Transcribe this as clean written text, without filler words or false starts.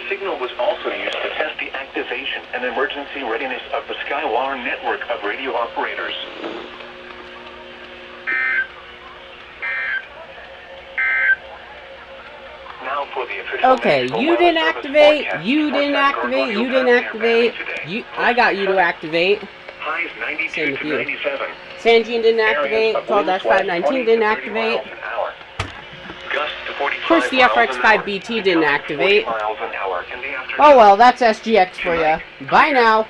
signal was also used to test the activation and emergency readiness of the Skywire network of radio operators. Now for the official Okay, you didn't activate, you didn't activate, you didn't activate. I got you to activate. Highs 92 Same with to you. 97. Sanjin didn't activate, 12-519 didn't activate. Of course, the FX5BT didn't activate. Oh well, that's SGX for ya. Bye now.